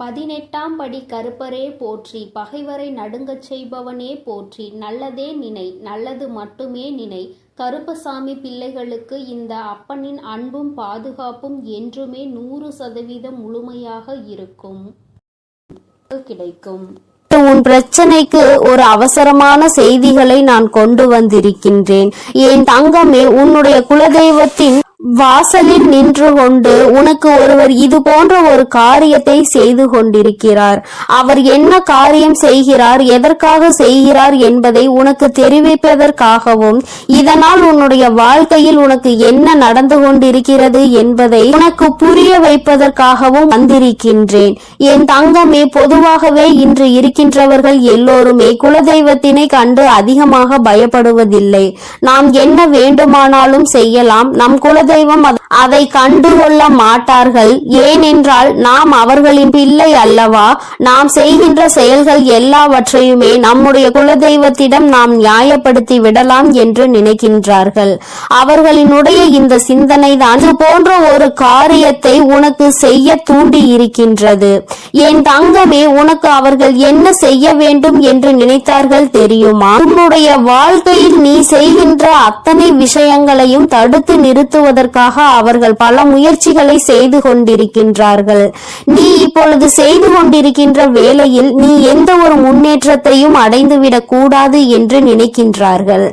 18ஆம் படி கருப்பரே போற்றி, பகைவரை நடுங்கச் செய்பவனே போற்றி, நல்லதே நினை, நல்லது மட்டுமே நினை. கருப்பசாமி பிள்ளைகளுக்கு இந்த அப்பனின் அன்பும் பாதுகாப்பும் என்றுமே 100% முழுமையாக இருக்கும் கிடைக்கும். உன் பிரச்சனைக்கு ஒரு அவசரமான செய்திகளை நான் கொண்டு வந்திருக்கின்றேன். என் தங்கமே, உன்னுடைய குலதெய்வத்தின் வாசலில் நின்று கொண்டு உனக்கு ஒருவர் இது போன்ற ஒரு காரியத்தை செய்து கொண்டிருக்கிறார். அவர் என்ன காரியம் செய்கிறார், எதற்காக செய்கிறார் என்பதை உனக்கு தெரிவிப்பதற்காகவும், இதனால் உன்னுடைய வாழ்க்கையில் உனக்கு என்ன நடந்து கொண்டிருக்கிறது என்பதை உனக்கு புரிய வைப்பதற்காகவும் வந்திருக்கின்றேன். என் தங்கமே, பொதுவாகவே இன்று இருக்கின்றவர்கள் எல்லோருமே குலதெய்வத்தினை கண்டு அதிகமாக பயப்படுவதில்லை. நாம் என்ன வேண்டுமானாலும் செய்யலாம், நம் குலதெய்வம் அதை கண்டுகொள்ள மாட்டார்கள். ஏனென்றால் நாம் அவர்களின் பிள்ளை அல்லவா. நாம் செய்கின்ற செயல்கள் எல்லாவற்றையுமே நம்முடைய குலதெய்வத்திடம் நாம் நியாயப்படுத்தி விடலாம் என்று நினைக்கின்றார்கள். அவர்களினுடைய இந்த சிந்தனை தான் இது போன்ற ஒரு காரியத்தை உனக்கு செய்ய தூண்டி இருக்கின்றது. என் தங்கமே, உனக்கு அவர்கள் என்ன செய்ய வேண்டும் என்று நினைத்தார்கள் தெரியுமா? உன்னுடைய வாழ்க்கையில் நீ செய்கின்ற அத்தனை விஷயங்களையும் தடுத்து நிறுத்துவதற்காக அவர்கள் பல முயற்சிகளை செய்து கொண்டிருக்கின்றார்கள். நீ இப்பொழுது செய்து கொண்டிருக்கின்ற வேளையில் நீ எந்த ஒரு முன்னேற்றத்தையும் அடைந்துவிடக் கூடாது என்று நினைக்கின்றார்கள்.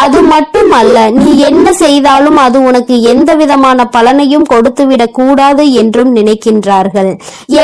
அது மட்டுமல்ல, நீ என்ன செய்தாலும் அது உனக்கு எந்த விதமான பலனையும் கொடுத்துவிடக் கூடாது என்றும் நினைக்கின்றார்கள்.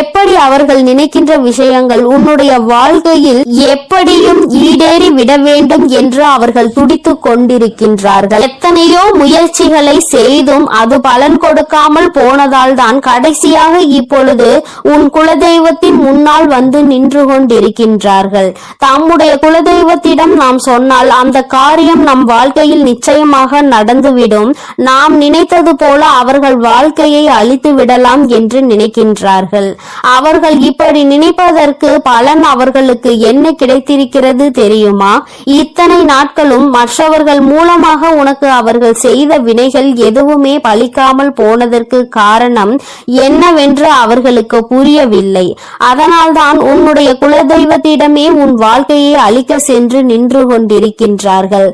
எப்படி அவர்கள் நினைக்கின்ற விஷயங்கள் உன்னுடைய வாழ்க்கையில் எப்படியும் ஈடேறி விட வேண்டும் என்று அவர்கள் துடித்துக் கொண்டிருக்கின்றார்கள். எத்தனையோ முயற்சிகளை செய்தும் அது பலன் கொடுக்காமல் போனதால் தான் கடைசியாக இப்பொழுது உன் குலதெய்வத்தின் முன்னால் வந்து நின்று கொண்டிருக்கின்றார்கள். தம்முடைய குலதெய்வத்திடம் நாம் சொன்னால் அந்த காரியம் நம் வாழ்க்கையில் நிச்சயமாக நடந்துவிடும். நாம் நினைத்தது போல அவர்கள் வாழ்க்கையை அழித்து விடலாம் என்று நினைக்கின்றார்கள். அவர்கள் இப்படி நினைப்பதற்கு பலன் அவர்களுக்கு என்ன கிடைத்திருக்கிறது தெரியுமா? இத்தனை நாட்களும் மற்றவர்கள் மூலமாக உனக்கு அவர்கள் செய்த வினைகள் எதுவுமே பலிக்காமல் போனதற்கு காரணம் என்னவென்று அவர்களுக்கு புரியவில்லை. அதனால்தான் உன்னுடைய குலதெய்வத்திடமே உன் வாழ்க்கையை அழிக்க சென்று நின்று கொண்டிருக்கின்றார்கள்.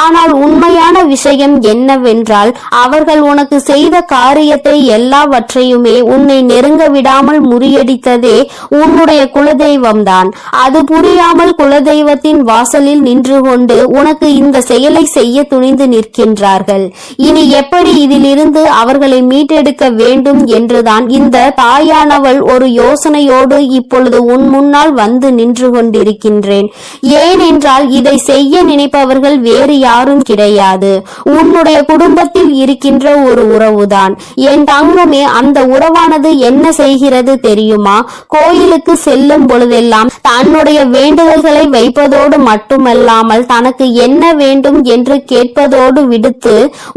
ஆனால் உண்மையான விஷயம் என்னவென்றால், அவர்கள் உனக்கு செய்த காரியத்தை எல்லாவற்றையுமே உன்னை நெருங்க விடாமல் முறியடித்ததே உன்னுடைய குலதெய்வம்தான். அது புரியாமல் குலதெய்வத்தின் வாசலில் நின்று கொண்டு உனக்கு இந்த செயலை செய்ய துணிந்து நிற்கின்றார்கள். இனி எப்படி இதிலிருந்து அவர்களை மீட்டெடுக்க வேண்டும் என்றுதான் இந்த தாயானவள் ஒரு யோசனையோடு இப்பொழுது உன் முன்னால் வந்து நின்று கொண்டிருக்கின்றேன். ஏனென்றால் இதை செய்ய நினைப்பவர்கள் வேறு யாரும் கிடையாது, உன்னுடைய குடும்பத்தில் இருக்கின்ற ஒரு உறவுதான். என் தங்கமே, அந்த உறவானது என்ன செய்கிறது தெரியுமா? கோயிலுக்கு செல்லும் பொழுதெல்லாம் தன்னுடைய வேண்டுதல்களை வைப்பதோடு மட்டுமல்லாமல் தனக்கு என்ன வேண்டும் என்று கேட்பதோடு விடுத்து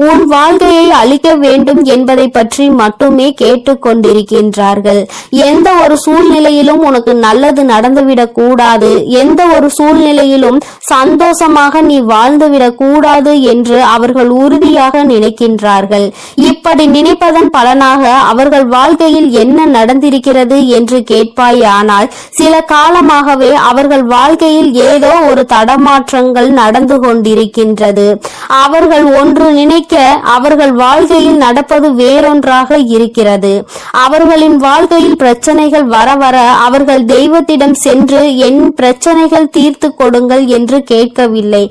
உன் வாழ்க்கையை அழிக்க வேண்டும் என்பதை பற்றி மட்டுமே கேட்டுக் கொண்டிருக்கின்றார்கள். எந்த ஒரு சூழ்நிலையிலும் உனக்கு நல்லது நடந்துவிடக் கூடாது, எந்த ஒரு சூழ்நிலையிலும் சந்தோஷமாக நீ வாழ்ந்துவிடக் கூடாது என்று அவர்கள் உறுதியாக நினைக்கின்றார்கள். இப்படி நினைப்பதன் பலனாக அவர்கள் வாழ்க்கையில் என்ன நடந்திருக்கிறது என்று கேட்பாயானால், சில காலமாகவே அவர்கள் வாழ்க்கையில் ஏதோ ஒரு தடமாற்றங்கள் நடந்து கொண்டிருக்கின்றது. அவர்கள் ஒன்று நினைக்க அவர்கள் வாழ்க்கையில் நடப்பது வேறொன்றாக இருக்கிறது. அவர்களின் வாழ்க்கையில் பிரச்சனைகள் வர வர அவர்கள் தெய்வத்திடம் சென்று என் பிரச்சனைகள் தீர்த்து கொடுங்கள் என்று கேட்கவில்லை.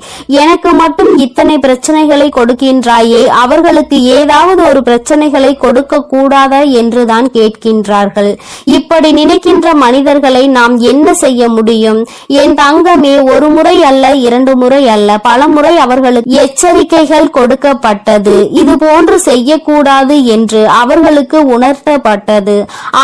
எனக்கு மட்டும் இத்தனை பிரச்சனைகளை கொடுக்கின்றாயே, அவர்களுக்கு ஏதாவது ஒரு பிரச்சனைகளை கொடுக்க கூடாதா என்றுதான் கேட்கின்றார்கள். இப்படி நினைக்கின்ற மனிதர்களை நாம் என்ன செய்ய முடியும்? என் தங்கமே, ஒரு முறை அல்ல, 2 முறை அல்ல, பல முறை அவர்களுக்கு எச்சரிக்கைகள் கொடுக்கப்பட்டது. இது போன்று செய்யக்கூடாது என்று அவர்களுக்கு உணர்த்தப்பட்டது.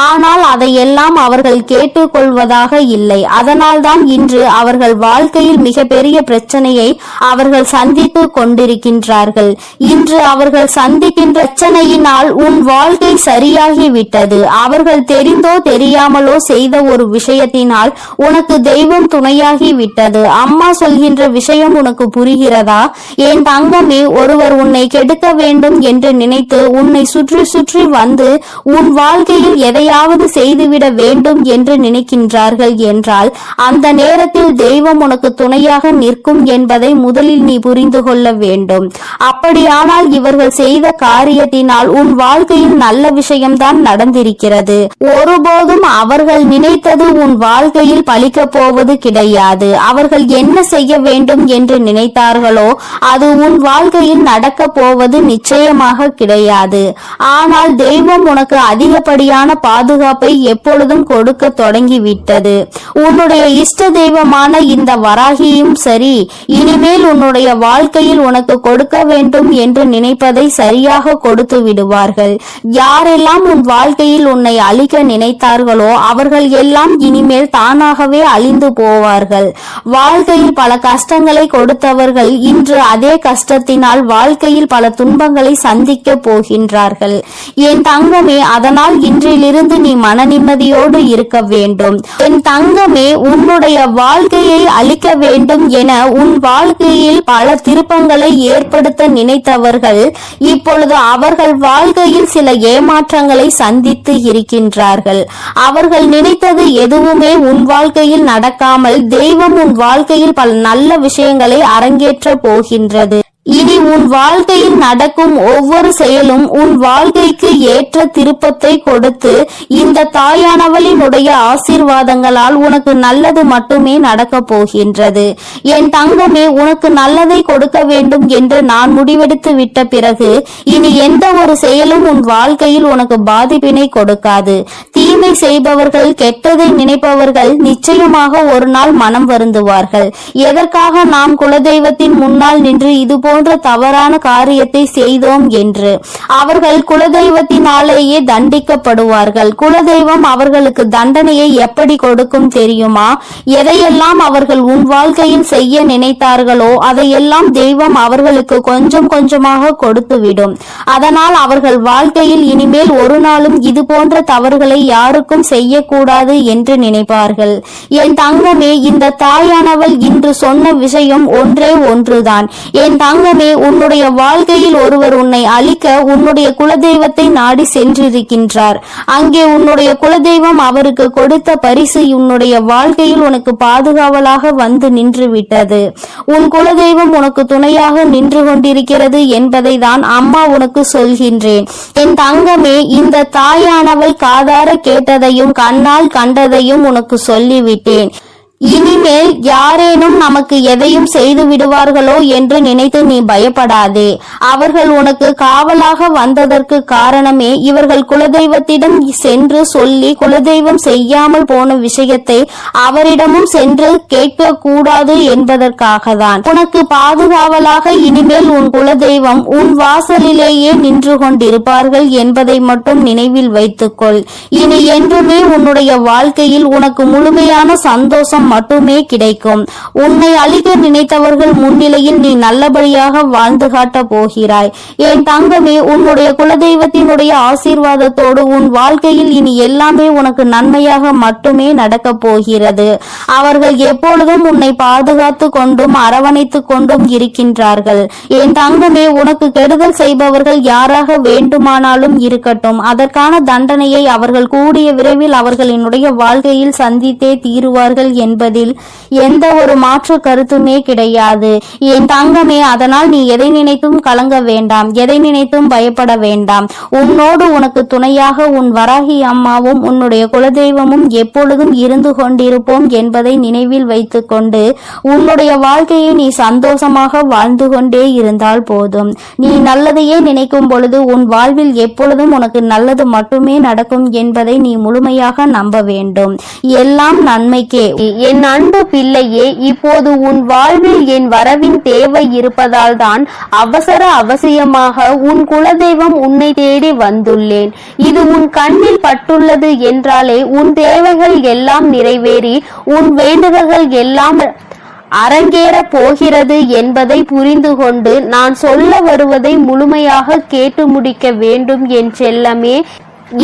ஆனால் அதையெல்லாம் அவர்கள் கேட்டுக்கொள்வதாக இல்லை. அதனால்தான் இன்று அவர்கள் வாழ்க்கையில் மிகப்பெரிய பிரச்சனையை அவர்கள் சந்தித்துக் கொண்டிருக்கின்றார்கள். இன்று அவர்கள் சந்திக்கின்ற பிரச்சனையினால் உன் வாழ்க்கை சரியாகிவிட்டது. அவர்கள் தெரிந்தோ தெரியாமலோ செய்த ஒரு விஷயத்தினால் உனக்கு தெய்வம் துணையாகி விட்டது. அம்மா சொல்கின்ற விஷயம் உனக்கு புரிகிறதா? என் தங்கமே, ஒருவர் உன்னை கெடுக்க வேண்டும் என்று நினைத்து உன்னை சுற்றி சுற்றி வந்து உன் வாழ்க்கையில் எதையாவது செய்துவிட வேண்டும் என்று நினைக்கின்றார்கள் என்றால் அந்த நேரத்தில் தெய்வம் உனக்கு துணையாக நிற்கும் என்பதை முதலில் நீ புரிந்து கொள்ள வேண்டும். அப்படியானால் இவர்கள் செய்த காரியத்தினால் உன் வாழ்க்கையில் நல்ல விஷயம்தான் நடந்திருக்கிறது. ஒருபோதும் அவர்கள் நினைத்தது உன் வாழ்க்கையில் பலிக்கப் போவது கிடையாது. அவர்கள் என்ன செய்ய வேண்டும் என்று நினைத்தார்களோ அது உன் வாழ்க்கையில் நடக்க போவது நிச்சயமாக கிடையாது. ஆனால் தெய்வம் உனக்கு அதிகப்படியான பாதுகாப்பை எப்பொழுதும் கொடுக்க தொடங்கிவிட்டது. உன்னுடைய இஷ்ட தெய்வமான இந்த வராகியும் சரி, இனிமேல் உன்னுடைய வாழ்க்கையில் உனக்கு கொடுக்க வேண்டும் என்று நினைப்பதை சரியாக கொடுத்து விடுவார்கள். யாரெல்லாம் உன் வாழ்க்கையில் உன்னை அழிக்க நினைத்தார்களோ அவர்கள் எல்லாம் இனிமேல் தானாகவே அழிந்து போவார்கள். வாழ்க்கையில் பல கஷ்டங்களை கொடுத்தவர்கள் இன்று அதே கஷ்டத்தினால் வாழ்க்கையில் பல துன்பங்களை சந்திக்க போகின்றார்கள். என் தங்கமே, அதனால் இன்றிலிருந்து நீ மன நிம்மதியோடு இருக்க வேண்டும். என் தங்கமே, உன்னுடைய வாழ்க்கையை அழிக்க வேண்டும் என உன் வாழ்க்கையில் பல திருப்பங்களை ஏற்படுத்த நினைத்தவர்கள் இப்பொழுது அவர்கள் வாழ்க்கையில் சில ஏமாற்றங்களை சந்தித்து இருக்கின்றார்கள். அவர்கள் நினைத்தது எதுவுமே உன் வாழ்க்கையில் நடக்காமல் தெய்வம் உன் வாழ்க்கையில் பல நல்ல விஷயங்களை அரங்கேற்ற போகின்றது. இனி உன் வாழ்க்கையில் நடக்கும் ஒவ்வொரு செயலும் உன் வாழ்க்கைக்கு ஏற்ற திருப்பத்தை கொடுத்து இந்த தாயானவளினுடைய ஆசீர்வாதங்களால் உனக்கு நல்லது மட்டுமே நடக்க போகின்றது. என் தங்கமே, உனக்கு நல்லதை கொடுக்க வேண்டும் என்று நான் முடிவெடுத்து விட்ட பிறகு இனி எந்த ஒரு செயலும் உன் வாழ்க்கையில் உனக்கு பாதிப்பினை கொடுக்காது. தீமை செய்பவர்கள், கெட்டதை நினைப்பவர்கள் நிச்சயமாக ஒரு நாள் மனம் வருந்துவார்கள். எதற்காக நாம் குலதெய்வத்தின் முன்னால் நின்று இது போன்ற தவறான காரியத்தை செய்தோம் என்று அவர்கள் குலதெய்வத்தினாலேயே தண்டிக்கப்படுவார்கள். குலதெய்வம் அவர்களுக்கு தண்டனையை எப்படி கொடுக்கும் தெரியுமா? எதையெல்லாம் அவர்கள் உன் வாழ்க்கையில் செய்ய நினைத்தார்களோ அதையெல்லாம் தெய்வம் அவர்களுக்கு கொஞ்சம் கொஞ்சமாக கொடுத்துவிடும். அதனால் அவர்கள் வாழ்க்கையில் இனிமேல் ஒரு நாளும் இது போன்ற தவறுகளை யாருக்கும் செய்யக்கூடாது என்று நினைப்பார்கள். என் தங்கமே, இந்த தாயானவள் இன்று சொன்ன விஷயம் ஒன்றே ஒன்றுதான். என் தங்கமே, உன்னுடைய வாழ்க்கையில் ஒருவர் உன்னை அழிக்க உன்னுடைய குலதெய்வத்தை நாடி சென்றிருக்கின்றார். அங்கே உன்னுடைய குலதெய்வம் அவருக்கு கொடுத்த பரிசு உன்னுடைய வாழ்க்கையில் உனக்கு பாதுகாவலாக வந்து நின்று விட்டது. உன் குலதெய்வம் உனக்கு துணையாக நின்று கொண்டிருக்கிறது என்பதை தான் அம்மா உனக்கு சொல்கின்றேன். என் தங்கமே, இந்த தாயானவள் காதார கேட்டதையும் கண்ணால் கண்டதையும் உனக்கு சொல்லிவிட்டேன். இனிமேல் யாரேனும் நமக்கு எதையும் செய்து விடுவார்களோ என்று நினைத்து நீ பயப்படாதே. அவர்கள் உனக்கு காவலாக வந்ததற்கு காரணமே இவர்கள் குலதெய்வத்திடம் சென்று சொல்லி குலதெய்வம் செய்யாமல் போன விஷயத்தை அவரிடமும் சென்று கேட்க கூடாது என்பதற்காக தான். உனக்கு பாதுகாவலாக இனிமேல் உன் குலதெய்வம் உன் வாசலிலேயே நின்று கொண்டிருப்பார்கள் என்பதை மட்டும் நினைவில் வைத்துக்கொள். இனி என்றுமே உன்னுடைய வாழ்க்கையில் உனக்கு முழுமையான சந்தோஷம் மட்டுமே கிடைக்கும். உன்னை அழிக்க நினைத்தவர்கள் முன்னிலையில் நீ நல்லபடியாக வாழ்ந்து காட்ட போகிறாய். என் தங்கமே, உன்னுடைய குலதெய்வத்தினுடைய ஆசீர்வாதத்தோடு உன் வாழ்க்கையில் இனி எல்லாமே உனக்கு நன்மையாக மட்டுமே நடக்க போகிறது. அவர்கள் எப்பொழுதும் உன்னை பாதுகாத்து கொண்டும் அரவணைத்து கொண்டும் இருக்கின்றார்கள். என் தங்கமே, உனக்கு கெடுதல் செய்பவர்கள் யாராக வேண்டுமானாலும் இருக்கட்டும், அதற்கான தண்டனையை அவர்கள் கூடிய விரைவில் அவர்களினுடைய வாழ்க்கையில் சந்தித்தே தீருவார்கள் என்பதில் எந்த ஒரு மாற்று கருத்துமே கிடையாது. என் தங்கமே, அதனால் நீ எதை நினைத்தும் கலங்க வேண்டாம், எதை நினைத்தும் பயப்பட வேண்டாம். உன்னோடு உனக்கு துணையாக உன் வராகி அம்மாவும் உன்னுடைய குலதெய்வமும் எப்பொழுதும் இருந்து கொண்டிருப்போம் என்பதை நினைவில் வைத்துக் கொண்டு உன்னுடைய வாழ்க்கையை நீ சந்தோஷமாக வாழ்ந்து கொண்டே இருந்தால் போதும். நீ நல்லதையே நினைக்கும் பொழுது உன் வாழ்வில் எப்பொழுதும் உனக்கு நல்லது மட்டுமே நடக்கும் என்பதை நீ முழுமையாக நம்ப வேண்டும். எல்லாம் நன்மைக்கே. என் அன்பு பிள்ளையே, இப்போது உன் வாழ்வில் என் வரவின் தேவை இருப்பதால் தான் அவசியமாக உன் குலதெய்வம் உன்னை தேடி வந்துள்ளேன். இது உன் கண்ணில் பட்டுள்ளது என்றாலே உன் தேவைகள் எல்லாம் நிறைவேறி உன் வேண்டுதல்கள் எல்லாம் அரங்கேற போகிறது என்பதை புரிந்து கொண்டு நான் சொல்ல வருவதை முழுமையாக கேட்டு முடிக்க வேண்டும் என் செல்லமே.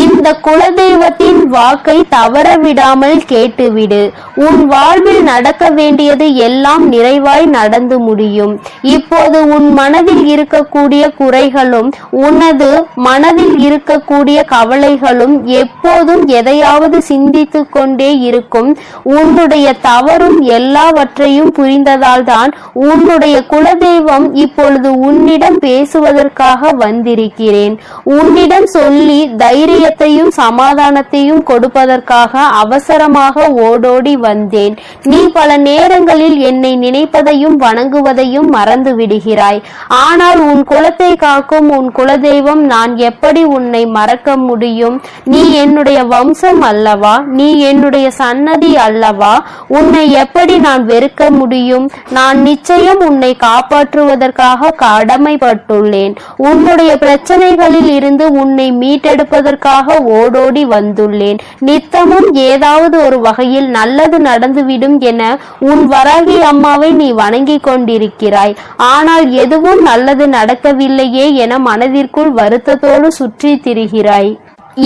இந்த குலதெய்வத்தின் வாக்கை தவறவிடாமல் கேட்டுவிடு. உன் வாழ்வில் நடக்க வேண்டியது எல்லாம் நிறைவாய் நடந்து முடியும். இப்போது உன் மனதில் இருக்கக்கூடிய குறைகளும் உனது மனதில் இருக்கக்கூடிய கவலைகளும் எப்போதும் எதையாவது சிந்தித்து கொண்டே இருக்கும். உன்னுடைய தவறும் எல்லாவற்றையும் புரிந்ததால் தான் உன்னுடைய குலதெய்வம் இப்பொழுது உன்னிடம் பேசுவதற்காக வந்திருக்கிறேன். உன்னிடம் சொல்லி தைரியத்தையும் சமாதானத்தையும் கொடுப்பதற்காக அவசரமாக ஓடோடி வந்தேன். நீ பல நேரங்களில் என்னை நினைப்பதையும் வணங்குவதையும் மறந்து விடுகிறாய். ஆனால் உன் குலத்தை காக்கும் உன் குலதெய்வம் நான் எப்படி உன்னை மறக்க முடியும்? நீ என்னுடைய வம்சம் அல்லவா? நீ என்னுடைய சன்னதி அல்லவா? உன்னை எப்படி நான் வெறுக்க முடியும்? நான் நிச்சயம் உன்னை காப்பாற்றுவதற்காக கடமைப்பட்டுள்ளேன். உன்னுடைய பிரச்சனைகளில் இருந்து உன்னை மீட்டெடுப்பதற்காக ஓடோடி வந்துள்ளேன். நித்தமும் ஏதாவது ஒரு வகையில் நல்லது நடந்துவிடும் என உன் வராகி அம்மாவை நீ வணங்கிக் கொண்டிருக்கிறாய். ஆனால் எதுவும் நல்லது நடக்கவில்லையே என மனதிற்குள் வருத்தத்தோடு சுற்றி திரிகிறாய்.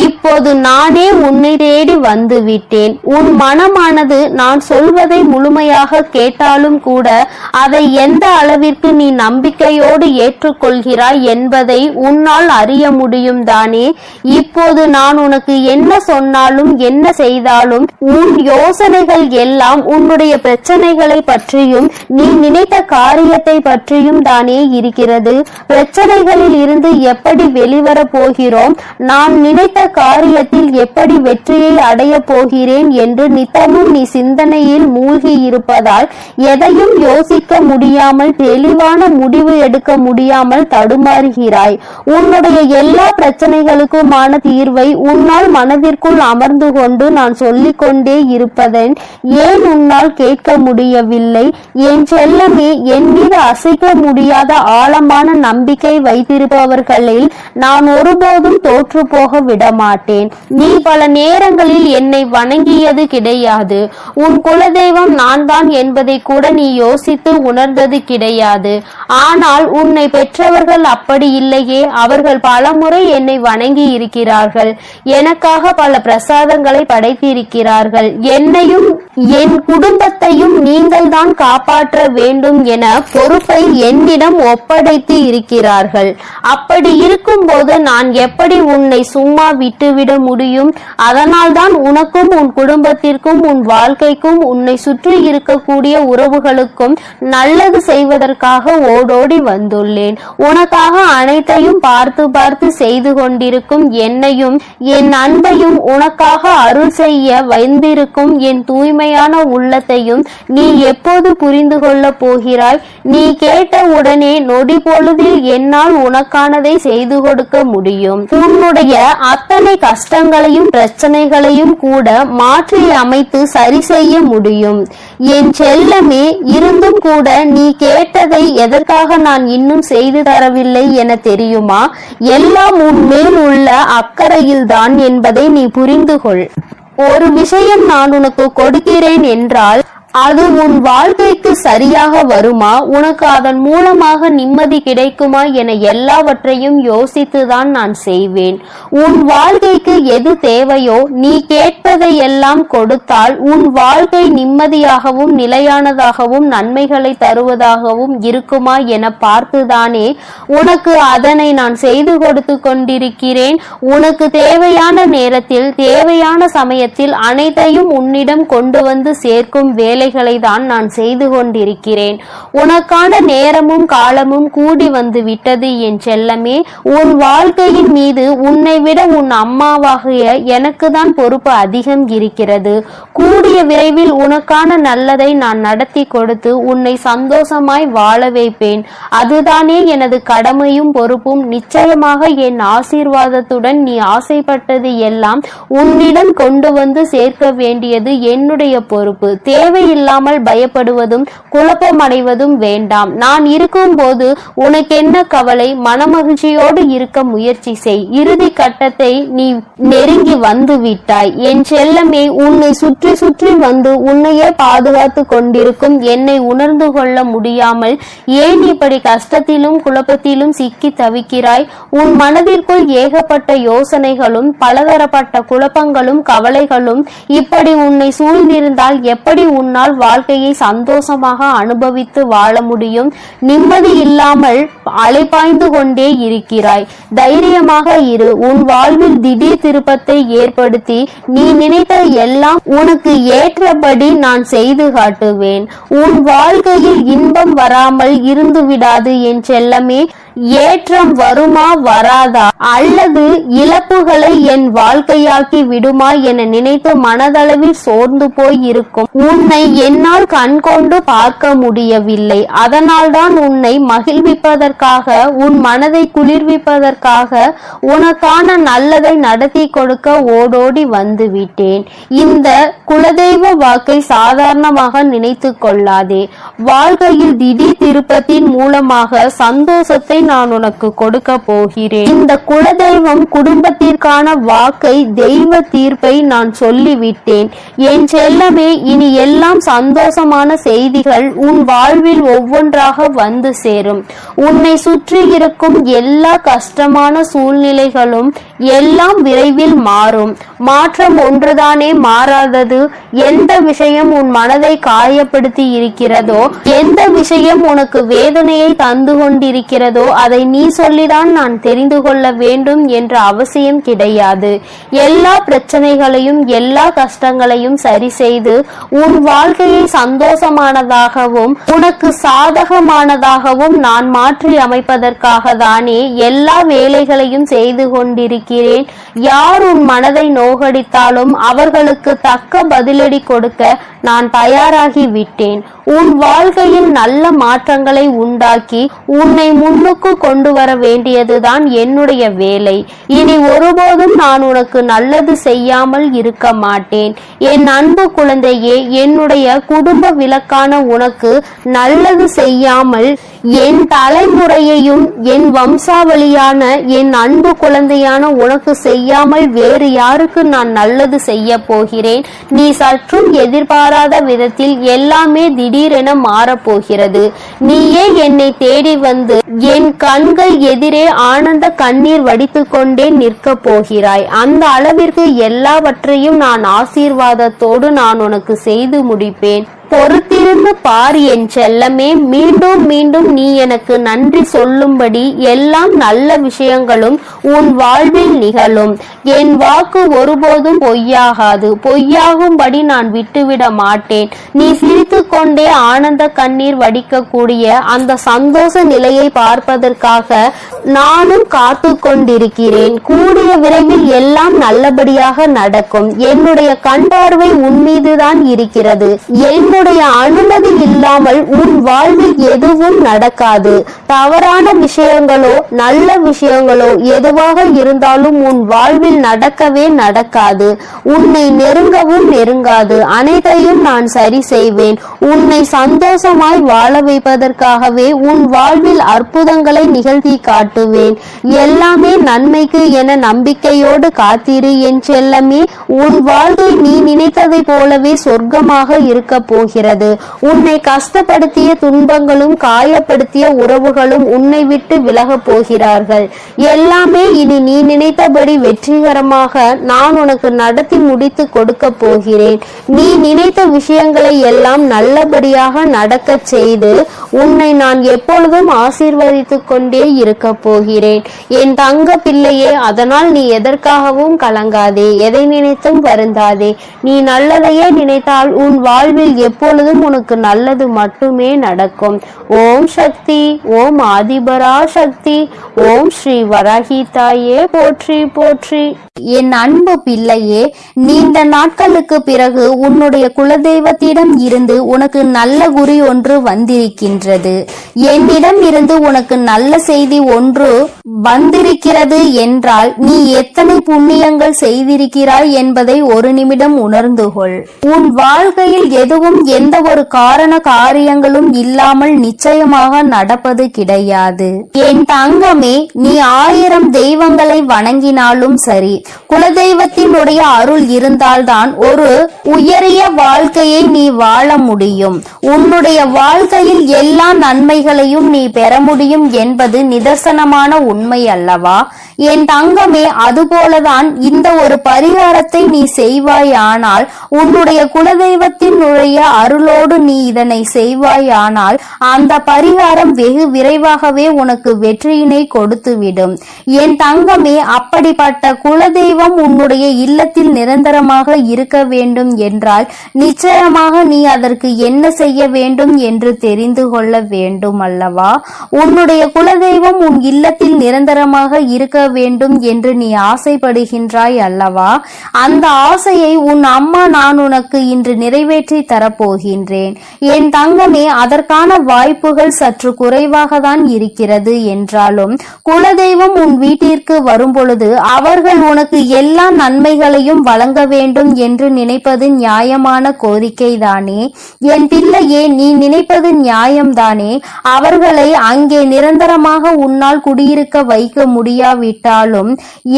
இப்போது நானே உன்னை தேடி வந்து விட்டேன். உன் மனமானது நான் சொல்வதை முழுமையாக கேட்டாலும் கூட அதை எந்த அளவிற்கு நீ நம்பிக்கையோடு ஏற்றுக்கொள்கிறாய் என்பதை உன்னால் அறிய முடியும் தானே. இப்போது நான் உனக்கு என்ன சொன்னாலும் என்ன செய்தாலும் உன் யோசனைகள் எல்லாம் உன்னுடைய பிரச்சனைகளை பற்றியும் நீ நினைத்த காரியத்தை பற்றியும் தானே இருக்கிறது. பிரச்சனைகளில் இருந்து எப்படி வெளிவர போகிறோம், நான் நினைத்த காரியத்தில் எப்படி வெற்றியை அடைய போகிறேன் என்று நித்தமும் நீ சிந்தனையில் மூழ்கி இருப்பதால் எதையும் யோசிக்க முடியாமல் தெளிவான முடிவு எடுக்க முடியாமல் தடுமாறுகிறாய். உன்னுடைய எல்லா பிரச்சனைகளுக்குமான தீர்வை உன்னால் மனதிற்குள் அமர்ந்து கொண்டு நான் சொல்லிக் கொண்டே இருப்பதன் ஏன் உன்னால் கேட்க முடியவில்லை? என் செல்லமே, என் மீது அசைக்க முடியாத ஆழமான நம்பிக்கை வைத்திருப்பவர்களில் நான் ஒருபோதும் தோற்று போக விடமாட்டேன். நீ பல நேரங்களில் என்னை வணங்கியது கிடையாது. உன் குலதெய்வம் நான் தான் என்பதை கூட நீ யோசித்து உணர்ந்தது கிடையாது. ஆனால் உன்னை பெற்றவர்கள் அப்படி இல்லையே. அவர்கள் பலமுறை என்னை வணங்கி இருக்கிறார்கள். எனக்காக பல பிரசாதங்களை படைத்திருக்கிறார்கள். என்னையும் என் குடும்பத்தையும் நீங்கள் தான் காப்பாற்ற வேண்டும் என பொறுப்பை என்னிடம் ஒப்படைத்து இருக்கிறார்கள். அப்படி இருக்கும் போது நான் எப்படி உன்னை சும்மா விட்டுவிட முடியும்? அதனால் தான் உனக்கும் உன் குடும்பத்திற்கும் உன் வாழ்க்கைக்கும் உன்னை சுற்றி இருக்கக்கூடிய உறவுகளுக்கும் நல்லது செய்வதற்காக ஓடோடி வந்துள்ளேன். உனக்காக அனைத்தையும் பார்த்து பார்த்து செய்து கொண்டிருக்கும் என்னையும் என் அன்பையும் உனக்காக அருள் செய்ய வந்திருக்கும் என் தூய்மையான உள்ளத்தையும் நீ எப்போது புரிந்து கொள்ள போகிறாய்? நீ கேட்ட உடனே நொடி பொழுதில் என்னால் உனக்கானதை செய்து கொடுக்க முடியும். உன்னுடைய அத்தனை கஷ்டங்களையும் பிரச்சனைகளையும் கூட மாற்றி அமைத்து சரி செய்ய முடியும். என் செல்லமே, இருந்தும் கூட நீ கேட்டதை எதற்காக நான் இன்னும் செய்து தரவில்லை என தெரியுமா? எல்லாம் உன் மேல் உள்ள அக்கறையில் தான் என்பதை நீ புரிந்து கொள். ஒரு விஷயம் நான் உனக்கு கொடுக்கிறேன் என்றால் அது உன் வாழ்க்கைக்கு சரியாக வருமா? உனக்கு அதன் மூலமாக நிம்மதி கிடைக்குமா என எல்லாவற்றையும் யோசித்துதான் நான் செய்வேன். உன் வாழ்க்கைக்கு எது தேவையோ நீ கேட்பதை எல்லாம் கொடுத்தால் உன் வாழ்க்கை நிம்மதியாகவும் நிலையானதாகவும் நன்மைகளை தருவதாகவும் இருக்குமா என பார்த்துதானே உனக்கு அதனை நான் செய்து கொடுத்து கொண்டிருக்கிறேன். உனக்கு தேவையான நேரத்தில் தேவையான சமயத்தில் அனைத்தையும் உன்னிடம் கொண்டு வந்து சேர்க்கும் வேலைகளை தான் நான் செய்து கொண்டிருக்கிறேன். உனக்கான நேரமும் காலமும் கூடி வந்து விட்டது என் செல்லமே. உன் வாழ்க்கையின் மீது உன்னை விட உன் அம்மாவாகிய எனக்கு தான் பொறுப்பு அதிகம் இருக்கிறது. கூடிய விரைவில் உனக்கான நல்லதை நான் நடத்தி கொடுத்து உன்னை சந்தோஷமாய் வாழ வைப்பேன். அதுதானே எனது கடமையும் பொறுப்பும். நிச்சயமாக என் ஆசீர்வாதத்துடன் நீ ஆசைப்பட்டது எல்லாம் உன்னிடம் கொண்டு வந்து சேர்க்க வேண்டியது என்னுடைய பொறுப்பு. தேவை தேவையில்லாமல் பயப்படுவதும் குழப்பமடைவதும் வேண்டாம். நான் இருக்கும் போது உனக்கென்ன கவலை? மனமகிழ்ச்சியோடு இருக்க முயற்சி செய். இறுதி கட்டத்தை நீ நெருங்கி வந்து விட்டாய். என் செல்லமே, உன்னை சுற்றி சுற்றி வந்து உன்னையே பாதுகாத்து கொண்டிருக்கும் என்னை உணர்ந்து கொள்ள முடியாமல் ஏன் இப்படி கஷ்டத்திலும் குழப்பத்திலும் சிக்கி தவிக்கிறாய்? உன் மனதிற்குள் ஏகப்பட்ட யோசனைகளும் பலதரப்பட்ட குழப்பங்களும் கவலைகளும் இப்படி உன்னை சூழ்ந்திருந்தால் எப்படி உன்னால் வாழ்க்கையை சந்தோஷமாக அனுபவித்து வாழ முடியும்? நிம்மதி இல்லாமல் அலைபாய்ந்து கொண்டே இருக்கிறாய். தைரியமாக இரு. உன் வாழ்வில் திடீர் திருப்பத்தை ஏற்படுத்தி நீ நினைத்த எல்லாம் உனக்கு ஏற்றபடி நான் செய்து காட்டுவேன். உன் வாழ்க்கையில் இன்பம் வராமல் இருந்து விடாது என் செல்லமே. ஏற்றம் வருமா வராதா, அல்லது இழப்புகளை என் வாழ்க்கையாக்கி விடுமா என நினைத்து மனதளவில் சோர்ந்து போய் இருக்கும் உன்னை என்னால் கண்கொண்டு பார்க்க முடியவில்லை. அதனால்தான் உன்னை மகிழ்விப்பதற்காக, உன் மனதை குளிர்விப்பதற்காக உனக்கான நல்லதை நடத்தி கொடுக்க ஓடோடி வந்து விட்டேன். இந்த குலதெய்வ வாக்கை சாதாரணமாக நினைத்து கொள்ளாதே. வாழ்க்கையில் திடீர் திருப்பத்தின் மூலமாக சந்தோஷத்தை நான் உனக்கு கொடுக்க போகிறேன். இந்த குலதெய்வம் குடும்பத்திற்கான வாக்கை, தெய்வ தீர்ப்பை நான் சொல்லிவிட்டேன். என் செல்லமே, இனி எல்லாம் சந்தோஷமான செய்திகள் உன் வாழ்வில் ஒவ்வொன்றாக வந்து சேரும். உன்னை சுற்றி இருக்கும் எல்லா கஷ்டமான சூழ்நிலைகளும் எல்லாம் விரைவில் மாறும். மாற்றம் ஒன்றுதானே மாறாதது. எந்த விஷயம் உன் மனதை காயப்படுத்தி இருக்கிறதோ, எந்த விஷயம் உனக்கு வேதனையை தந்து கொண்டிருக்கிறதோ அதை நீ சொல்லிதான் நான் தெரிந்து கொள்ள வேண்டும் என்ற அவசியம் கிடையாது. எல்லா பிரச்சனைகளையும் எல்லா கஷ்டங்களையும் சரி செய்து உன் வாழ்க்கையை சந்தோஷமானதாகவும் உனக்கு சாதகமானதாகவும் நான் மாற்றி அமைப்பதற்காக தானே எல்லா வேலைகளையும் செய்து கொண்டிருக்கிறேன். யார் உன் மனதை நோகடித்தாலும் அவர்களுக்கு தக்க பதிலடி கொடுக்க நான் தயாராகி விட்டேன். உன் வாழ்க்கையில் நல்ல மாற்றங்களை உண்டாக்கி உன்னை முன்னுக்கு கொண்டு வர வேண்டியதுதான் என்னுடைய வேலை. இனி ஒருபோதும் நான் உனக்கு நல்லது செய்யாமல் இருக்க மாட்டேன். என் அன்பு குழந்தையே, என்னுடைய குடும்ப விளக்கான உனக்கு நல்லது செய்யாமல் என் தலைமுறையையும் என் வம்சாவளியான என் அன்பு குழந்தையான உனக்கு செய்யாமல் வேறு யாருக்கு நான் நல்லது செய்ய போகிறேன்? நீ சற்றும் எதிர்பாராத விதத்தில் எல்லாமே திடீரென மாறப்போகிறது. நீயே என்னை தேடி வந்து என் கண்கள் எதிரே ஆனந்த கண்ணீர் வடித்து கொண்டே நிற்க போகிறாய். அந்த அளவிற்கு எல்லாவற்றையும் நான் ஆசீர்வாதத்தோடு நான் உனக்கு செய்து முடிப்பேன். பொறுத்திருந்து பார் என் செல்லமே. மீண்டும் மீண்டும் நீ எனக்கு நன்றி சொல்லும்படி எல்லாம் நல்ல விஷயங்களும் உன் வாழ்வில் நிகழும். என் வாக்கு ஒருபோதும் பொய்யாகாது. பொய்யாகும்படி நான் விட்டுவிட மாட்டேன். நீ சிரித்து கொண்டே ஆனந்த கண்ணீர் வடிக்கக்கூடிய அந்த சந்தோஷ நிலையை பார்ப்பதற்காக நானும் காத்து கொண்டிருக்கிறேன். கூடிய விரைவில் எல்லாம் நல்லபடியாக நடக்கும். என்னுடைய கண் பார்வை உன் மீதுதான் இருக்கிறது. என்னுடைய அனுமதி இல்லாமல் உன் வாழ்வில் எதுவும் நடக்காது. தவறான விஷயங்களோ நல்ல விஷயங்களோ எதுவாக இருந்தாலும் உன் வாழ்வில் நடக்கவே நடக்காது. உன்னை நெருங்கவும் நெருங்காது. அனைத்தையும் நான் சரி செய்வேன். உன்னை சந்தோஷமாய் வாழ வைப்பதற்காகவே உன் வாழ்வில் அற்புதங்களை நிகழ்த்தி காட்டுவேன். எல்லாமே நன்மைக்கு என நம்பிக்கையோடு காத்திரு என் செல்லமே. உன் வாழ்க்கை நீ நினைத்ததை போலவே சொர்க்கமாக இருக்க போகிறது. உன்னை கஷ்டப்படுத்திய துன்பங்களும் காயப்படுத்திய உறவுகளும் உன்னை விட்டு விலக போகிறார்கள். எல்லாமே இனி நீ நினைத்தபடி வெற்றிகரமாக நான் உனக்கு நடத்தி முடித்து கொடுக்க போகிறேன். நீ நினைத்த விஷயங்களை எல்லாம் நல்லபடியாக நடக்க செய்து உன்னை நான் எப்பொழுதும் ஆசீர்வதித்துக் கொண்டே இருக்க போகிறேன். என் தங்க பிள்ளையே, அதனால் நீ எதற்காகவும் கலங்காதே. எதை நினைத்தும் வருந்தாதே. நீ நல்லதையே நினைத்தால் உன் வாழ்வில் எப்பொழுதும் உனக்கு நல்லது மட்டுமே நடக்கும். ஓம் சக்தி, ஓம் ஆதிபரா சக்தி, ஓம் ஸ்ரீ வராகி தாயே போற்றி போற்றி. என் அன்பு பிள்ளையே, நீண்ட நாட்களுக்கு பிறகு உன்னுடைய குலதெய்வத்திடம் இருந்து உனக்கு நல்ல குறி ஒன்று வந்திருக்கின்றது. என்னிடம் இருந்து உனக்கு நல்ல செய்தி ஒன்று வந்திருக்கிறது என்றால் நீ எத்தனை புண்ணியங்கள் செய்திருக்கிறாய் என்பதை ஒரு நிமிடம் உணர்ந்து உணர்ந்து கொள். உன் வாழ்க்கையில் எதுவும் எந்த ஒரு காரண காரியங்களும் இல்லாமல் நிச்சயமாக நடப்பது கிடையாது. என் தங்கமே, நீ 1000 தெய்வங்களை வணங்கினாலும் சரி, குலதெய்வத்தினுடைய அருள் இருந்தால்தான் ஒரு உயரிய வாழ்க்கையை நீ வாழ முடியும். உன்னுடைய வாழ்க்கையில் எல்லா நன்மைகளையும் நீ பெற முடியும் என்பது நிதர்சனமான உண்மை அல்லவா? என் தங்கமே, அதுபோலதான் இந்த ஒரு பரிகாரத்தை நீ செய்வாயானால், உன்னுடைய குலதெய்வத்தினுடைய அருளோடு நீ இதனை செய்வாயானால், அந்த பரிகாரம் வெகு விரைவாகவே உனக்கு வெற்றியினை கொடுத்துவிடும். என் தங்கமே, அப்படிப்பட்ட குலதெய்வம் உன்னுடைய இல்லத்தில் நிரந்தரமாக இருக்க வேண்டும் என்றால் நிச்சயமாக நீ அதற்கு என்ன செய்ய வேண்டும் என்று தெரிந்து கொள்ள வேண்டும் அல்லவா? உன்னுடைய குலதெய்வம் உன் இல்லத்தில் நிரந்தரமாக இருக்க வேண்டும் என்று நீ ஆசைப்படுகின்றாய் அல்லவா? அந்த ஆசையை உன் அம்மா நான் உனக்கு இன்று நிறைவேற்றி தரப்போகின்றேன். என் தங்கமே, அதற்கான வாய்ப்புகள் சற்று குறைவாக தான் இருக்கிறது என்றாலும், குலதெய்வம் உன் வீட்டிற்கு வரும்பொழுது அவர்கள் உனக்கு எல்லா நன்மைகளையும் வழங்க வேண்டும் என்று நினைப்பது நியாயமான கோரிக்கை தானே? என் பிள்ளையே, நீ நினைப்பது நியாயம்தானே? அவர்களை அங்கே நிரந்தரமாக உன்னால் குடியிருக்க வைக்க முடியாவிட்டாலும்,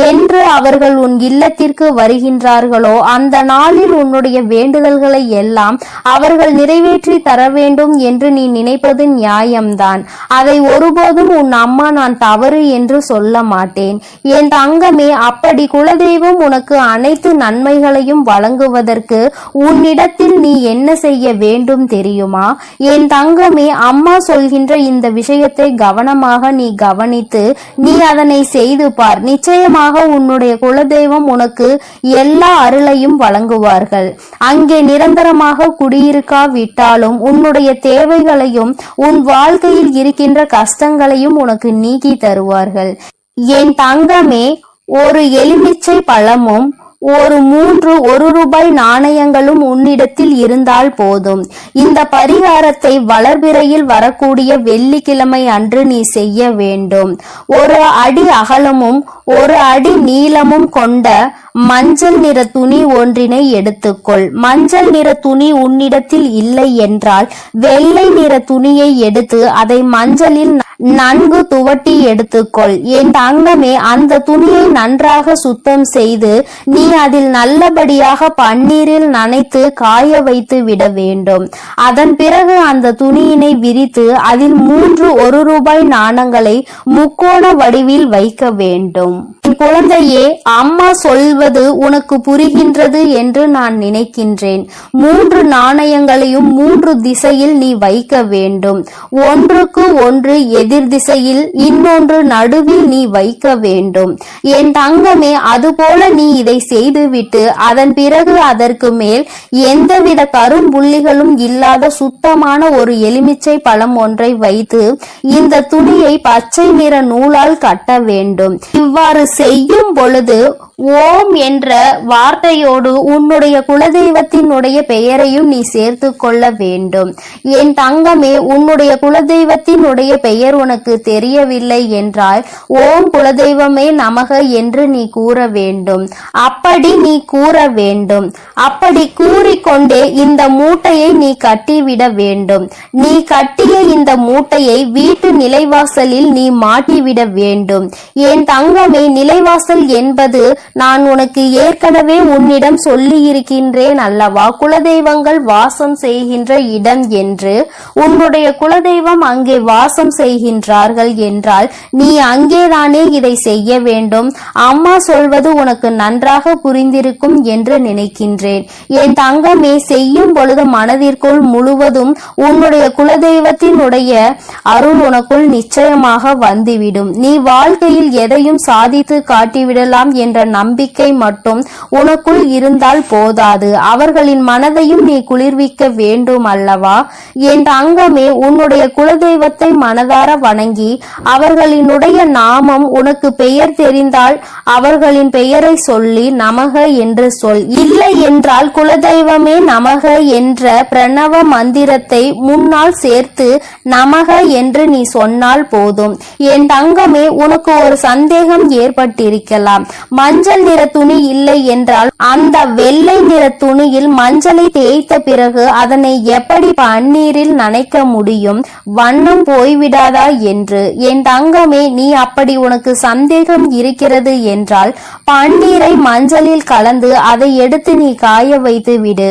என்று அவர்கள் உன் இல்லத்திற்கு வருகின்றார்களோ அந்த நாளில் உன்னுடைய வேண்டுதல்களை எல்லாம் அவர்கள் நிறைவேற்றி தர வேண்டும் என்று நீ நினைப்பது நியாயம்தான். அதை ஒருபோதும் உன் அம்மா நான் தவறு என்று சொல்ல மாட்டேன். என் தங்கமே, அப்படி குலதெய்வம் உனக்கு அனைத்து நன்மைகளையும் வழங்குவதற்கு உன்னிடத்தில் நீ என்ன செய்ய வேண்டும் தெரியுமா? என் தங்கமே, அம்மா சொல்கின்ற இந்த விஷயத்தை கவனமாக நீ கவனித்து நீ அதனை செய்து பார். நிச்சயமாக உன்னுடைய குலதெய்வம் உனக்கு எல்லா அருளையும் வழங்குவார்கள். அங்கே நிரந்தரமாக குடியிருக்காவிட்டாலும் உன்னுடைய தேவைகளையும் உன் வாழ்க்கையில் இருக்கின்ற கஷ்டங்களையும் உனக்கு நீக்கி தருவார்கள். என் தங்கமே, ஒரு எலுமிச்சை பழமும் ஒரு 3 1 நாணயங்களும் உன்னிடத்தில் இருந்தால் போதும். இந்த பரிகாரத்தை வளர்பிறையில் வரக்கூடிய வெள்ளிக்கிழமை அன்று நீ செய்ய வேண்டும். 1 அடி அகலமும் 1 அடி நீளமும் கொண்ட மஞ்சள் நிற துணி ஒன்றினை எடுத்துக்கொள். மஞ்சள் நிற துணி உன்னிடத்தில் இல்லை என்றால் வெள்ளை நிற துணியை எடுத்து அதை மஞ்சளில் நன்கு துவட்டி எடுத்துக்கொள். என் தங்கமே, அந்த துணியை நன்றாக சுத்தம் செய்து நீ அதில் நல்லபடியாக பன்னீரில் நனைத்து காய வைத்து விட வேண்டும். அதன் பிறகு அந்த துணியினை விரித்து அதில் 3 1 நாணங்களை முக்கோண வடிவில் வைக்க வேண்டும். குழந்தையே, அம்மா சொல்வது உனக்கு புரிகின்றது என்று நான் நினைக்கின்றேன். 3 நாணயங்களையும் 3 திசையில் நீ வைக்க வேண்டும். ஒன்றுக்கு ஒன்று எதிர் திசையில், இன்னொன்று நடுவில் நீ வைக்க வேண்டும். என் தங்கமே, அதுபோல நீ இதை செய்துவிட்டு அதன் பிறகு அதற்கு மேல் எந்தவித கரும்புள்ளிகளும் இல்லாத சுத்தமான ஒரு எலுமிச்சை பழம் ஒன்றை வைத்து இந்த துணியை பச்சை நிற நூலால் கட்ட வேண்டும். இவ்வாறு செய்யும் பொழுது ஓம் என்ற வார்த்தையோடு உன்னுடைய குலதெய்வத்தினுடைய பெயரையும் நீ சேர்த்து கொள்ள வேண்டும். என் தங்கமே, உன்னுடைய குலதெய்வத்தினுடைய பெயர் உனக்கு தெரியவில்லை என்றால் ஓம் குலதெய்வமே நமக என்று நீ கூற வேண்டும். அப்படி நீ கூற வேண்டும். அப்படி கூறிக்கொண்டே இந்த மூட்டையை நீ கட்டிவிட வேண்டும். நீ கட்டிய இந்த மூட்டையை வீட்டு நிலைவாசலில் நீ மாட்டிவிட வேண்டும். என் தங்கமே, நிலைவாசல் என்பது நான் உனக்கு ஏற்கனவே உன்னிடம் சொல்லி இருக்கின்றேன் அல்லவா, குலதெய்வங்கள் வாசம் செய்கின்ற இடம் என்று. உன்னுடைய குலதெய்வம் அங்கே வாசம் செய்கின்றார்கள் என்றால் நீ அங்கேதானே இதை செய்ய வேண்டும். அம்மா சொல்வது உனக்கு நன்றாக புரிந்திருக்கும் என்று நினைக்கின்றேன். என் தங்கமே, செய்யும் பொழுது மனதிற்குள் முழுவதும் உன்னுடைய குலதெய்வத்தினுடைய அருள் உனக்குள் நிச்சயமாக வந்துவிடும். நீ வாழ்க்கையில் எதையும் சாதித்து காட்டிவிடலாம் என்ற நம்பிக்கை மட்டும் உனக்குள் இருந்தால் போதாது. அவர்களின் மனதையும் நீ குளிர்விக்க வேண்டும் அல்லவா? என் தங்கமே, உன்னுடைய குலதெய்வத்தை மனதார வணங்கி அவர்களினுடைய நாமம் உனக்கு பெயர் தெரிந்தால் அவர்களின் பெயரை சொல்லி நமக என்று சொல். இல்லை என்றால் குலதெய்வமே நமக என்ற பிரணவ மந்திரத்தை முன்னால் சேர்த்து நமக என்று நீ சொன்னால் போதும். என் தங்கமே, உனக்கு ஒரு சந்தேகம் ஏற்பட்டிருக்கலாம். மஞ்சள் நிற துணி இல்லை என்றால் அந்த வெள்ளை நிற துணியில் மஞ்சளை தேய்த்த பிறகு அதனை எப்படி பன்னீரில் நனைக்க முடியும்? வண்ணம் போய்விடாதா என்று. என் தங்கமே, நீ அப்படி உனக்கு சந்தேகம் இருக்கிறது என்றால் பன்னீரை மஞ்சளில் கலந்து அதை எடுத்து நீ காய வைத்து விடு.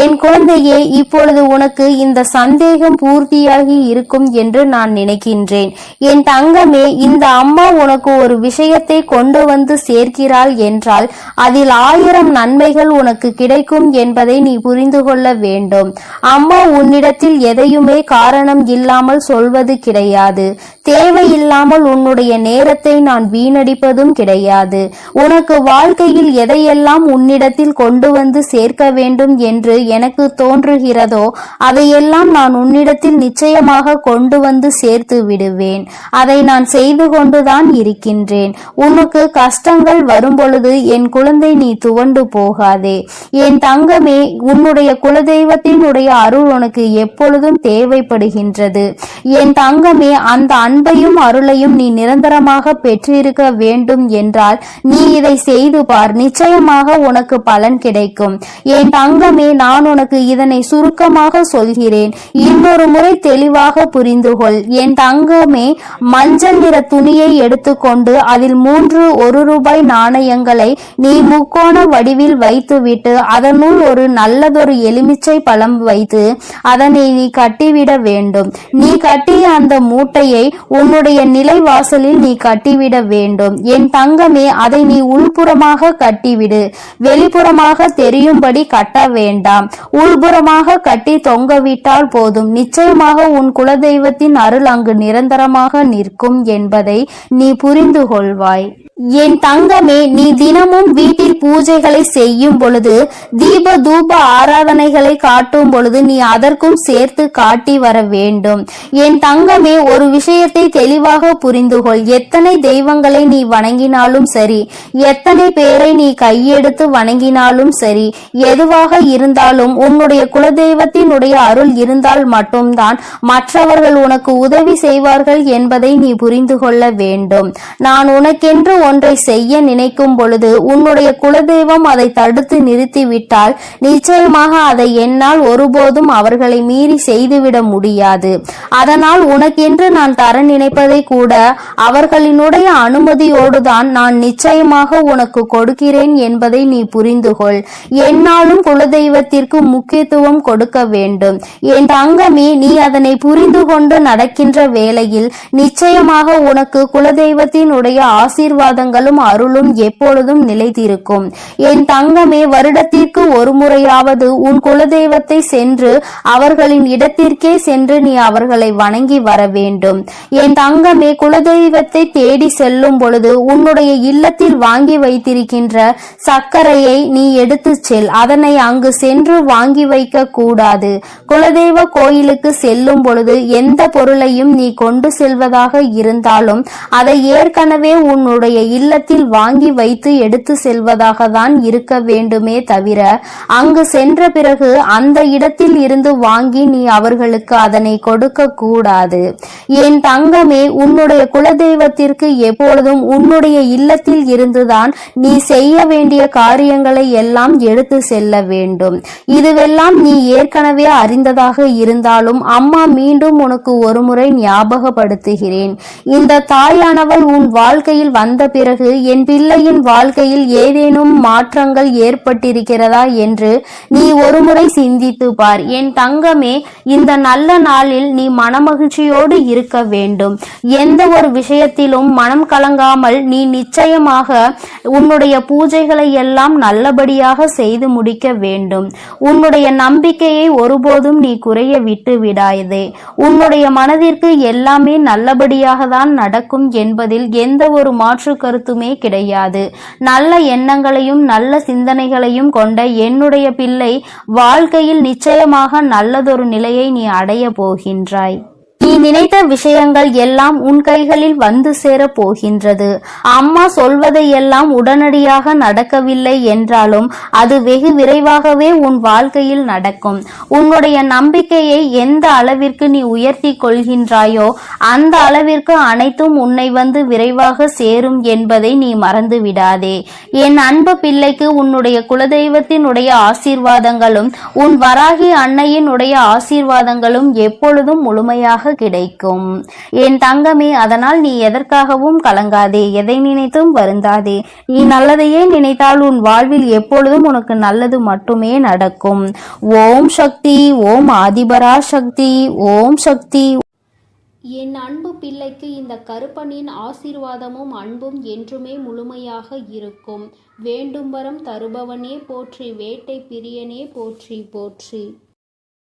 என் குழந்தையே, இப்பொழுது உனக்கு இந்த சந்தேகம் பூர்த்தியாகி இருக்கும் என்று நான் நினைக்கின்றேன். என் தங்கமே, இந்த அம்மா உனக்கு ஒரு விஷயத்தை கொண்டு வந்து சேர்க்கிறாள் என்றால் அதில் 1000 நன்மைகள் உனக்கு கிடைக்கும் என்பதை நீ புரிந்து கொள்ள வேண்டும். அம்மா உன்னிடத்தில் எதையுமே காரணம் இல்லாமல் சொல்வது கிடையாது. தேவையில்லாமல் உன்னுடைய நேரத்தை நான் வீணடிப்பதும் கிடையாது. உனக்கு வாழ்க்கையில் எதையெல்லாம் உன்னிடத்தில் கொண்டு வந்து சேர்க்க வேண்டும் என்று எனக்கு தோன்றுகிறதோ அதையெல்லாம் நான் உன்னிடத்தில் நிச்சயமாக கொண்டு வந்து சேர்த்து விடுவேன். அதை நான் செய்து கொண்டுதான் இருக்கின்றேன். உனக்கு கஷ்டங்கள் வரும்பொழுது என் குழந்தை நீ துவண்டு போகாதே. என் தங்கமே, உன்னுடைய குலதெய்வத்தினுடைய அருள் உனக்கு எப்பொழுதும் தேவைப்படுகின்றது. என் தங்கமே, அந்த அன்பையும் அருளையும் நீ நிரந்தரமாக பெற்றிருக்க வேண்டும் என்றால் நீ இதை செய்து பார். நிச்சயமாக உனக்கு பலன் கிடைக்கும். என் தங்கமே, நான் உனக்கு இதனை சுருக்கமாக சொல்கிறேன். இன்னொரு முறை தெளிவாக புரிந்து கொள். என் தங்கமே, மஞ்சள் நிற துணியை எடுத்துக்கொண்டு அதில் 3 1 ரூபாய் நாணயங்களை நீ முக்கோண வடிவில் வைத்துவிட்டு அதனுள் ஒரு நல்லதொரு எலுமிச்சை பழம் வைத்து அதனை நீ கட்டிவிட வேண்டும். நீ கட்டிய அந்த மூட்டையை உன்னுடைய நிலைவாசலில் நீ கட்டிவிட வேண்டும். என் தங்கமே, அதை நீ உள்புறமாக கட்டிவிடு. வெளிப்புறமாக தெரியும்படி கட்ட வேண்டாம். உள்புறமாக கட்டி தொங்கவிட்டால் போதும். நிச்சயமாக உன் குலதெய்வத்தின் அருள் அங்கு நிரந்தரமாக நிற்கும் என்பதை நீ புரிந்து கொள்வாய். என் தங்கமே, நீ தினமும் வீட்டில் பூஜைகளை செய்யும் பொழுது தீப தூப ஆராதனைகளை காட்டும் பொழுது நீ அதற்கும் சேர்த்து காட்டி வர வேண்டும். என் தங்கமே, ஒரு விஷயத்தை தெளிவாக புரிந்து கொள். எத்தனை தெய்வங்களை நீ வணங்கினாலும் சரி, எத்தனை பேரை நீ கையெடுத்து வணங்கினாலும் சரி, எதுவாக இருந்தாலும் உன்னுடைய குலதெய்வத்தினுடைய அருள் இருந்தால் மட்டும்தான் மற்றவர்கள் உனக்கு உதவி செய்வார்கள் என்பதை நீ புரிந்து கொள்ள வேண்டும். நான் உனக்கென்று ஒன்றை செய்ய நினைக்கும் பொழுது உன்னுடைய குலதெய்வம் அதை தடுத்து நிறுத்திவிட்டால் நிச்சயமாக அதை என்னால் ஒருபோதும் அவர்களை மீறி செய்துவிட முடியாது. அதனால் உனக்கென்று நான் தர நினைப்பதை கூட அவர்களினுடைய அனுமதியோடுதான் நான் நிச்சயமாக உனக்கு கொடுக்கிறேன் என்பதை நீ புரிந்து கொள். என்னாலும் குலதெய்வத்திற்கு முக்கியத்துவம் கொடுக்க வேண்டும். என் தங்கமே, நீ அதனை புரிந்து கொண்டு நடக்கின்ற வேளையில் நிச்சயமாக உனக்கு குலதெய்வத்தினுடைய ஆசீர்வாதங்களும் அருளும் எப்பொழுதும் நிலைத்திருக்கும். என் தங்கமே, வருடத்திற்கு ஒரு முறையாவது உன் குலதெய்வத்தை சென்று அவர்களின் இடத்திற்கே சென்று நீ அவர்களை வணங்கி வர வேண்டும். என் தங்கமே, குலதெய்வத்தை தேடி செல்லும் பொழுது உன்னுடைய இல்லத்தில் வாங்கி வைத்திருக்கின்ற சர்க்கரையை நீ எடுத்து செல். அதனை அங்கு சென்று வாங்கி வைக்க கூடாது. குலதெய்வ கோயிலுக்கு செல்லும் பொழுது எந்த பொருளையும் நீ கொண்டு செல்வதாக இருந்தாலும் அதை ஏற்கனவே உன்னுடைய இல்லத்தில் வாங்கி வைத்து எடுத்து செல்வதாக தான் இருக்க வேண்டுமே தவிர அங்கு சென்ற பிறகு அந்த இடத்தில் இருந்து வாங்கி நீ அவர்களுக்கு அதனை கொடுக்க கூடாது. என் தங்கமே, உன்னுடைய குலதெய்வத்திற்கு எப்பொழுதும் உன்னுடைய இல்லத்தில் இருந்துதான் நீ செய்ய வேண்டிய காரியங்களை எல்லாம் எடுத்து செல்ல வேண்டும். இதுவெல்லாம் நீ ஏற்கனவே அறிந்ததாக இருந்தாலும் அம்மா மீண்டும் உனக்கு ஒரு முறை ஞாபகப்படுத்துகிறேன். இந்த தாயானவள் உன் வாழ்க்கையில் வந்த பிறகு என் பிள்ளையின் வாழ்க்கையில் ஏதேனும் மாற்றங்கள் ஏற்பட்டிருக்கிறதா என்று நீ ஒருமுறை சிந்தித்து பார். என் தங்கமே, இந்த நல்ல நாளில் நீ மனமகிழ்ச்சியோடு இருக்க வேண்டும். எந்த ஒரு விஷயத்திலும் மனம் கலங்காமல் நீ நிச்சயமாக உன்னுடைய பூஜைகளை எல்லாம் நல்லபடியாக செய்து முடிக்க வேண்டும். உன்னுடைய நம்பிக்கையை ஒருபோதும் நீ குறைய விட்டு விடாதே. உன்னுடைய மனதிற்கு எல்லாமே நல்லபடியாக தான் நடக்கும் என்பதில் எந்த ஒரு மாற்று கருத்துமே கிடையாது. நல்ல எண்ணங்களையும் நல்ல சிந்தனைகளையும் கொண்ட என்னுடைய பிள்ளை வாழ்க்கையில் நிச்சயமாக நல்லதொரு நிலையை நீ அடைய போகின்றாய். நீ நினைத்த விஷயங்கள் எல்லாம் உன் கைகளில் வந்து சேர போகின்றது. அம்மா சொல்வதையெல்லாம் உடனடியாக நடக்கவில்லை என்றாலும் அது வெகு விரைவாகவே உன் வாழ்க்கையில் நடக்கும். உன்னுடைய நம்பிக்கையை எந்த அளவிற்கு நீ உயர்த்தி கொள்கின்றாயோ அந்த அளவிற்கு அனைத்தும் உன்னை வந்து விரைவாக சேரும் என்பதை நீ மறந்து விடாதே. என் அன்பு பிள்ளைக்கு உன்னுடைய குலதெய்வத்தினுடைய ஆசீர்வாதங்களும் உன் வராகி அன்னையினுடைய ஆசீர்வாதங்களும் எப்பொழுதும் முழுமையாக கிடைக்கும். என் தங்கமே, அதனால் நீ எதற்காகவும் கலங்காதே, எதை நினைத்தும் வருந்தாதே. நீ நல்லதையே நினைத்தால் உன் வாழ்வில் எப்பொழுதும் உனக்கு நல்லது மட்டுமே நடக்கும். ஓம் சக்தி, ஓம் ஆதிபரா சக்தி, ஓம் சக்தி. என் அன்பு பிள்ளைக்கு இந்த கருப்பனின் ஆசீர்வாதமும் அன்பும் என்றுமே முழுமையாக இருக்கும். வேண்டும் வரம் தருபவனே போற்றி, வேட்டை பிரியனே போற்றி போற்றி.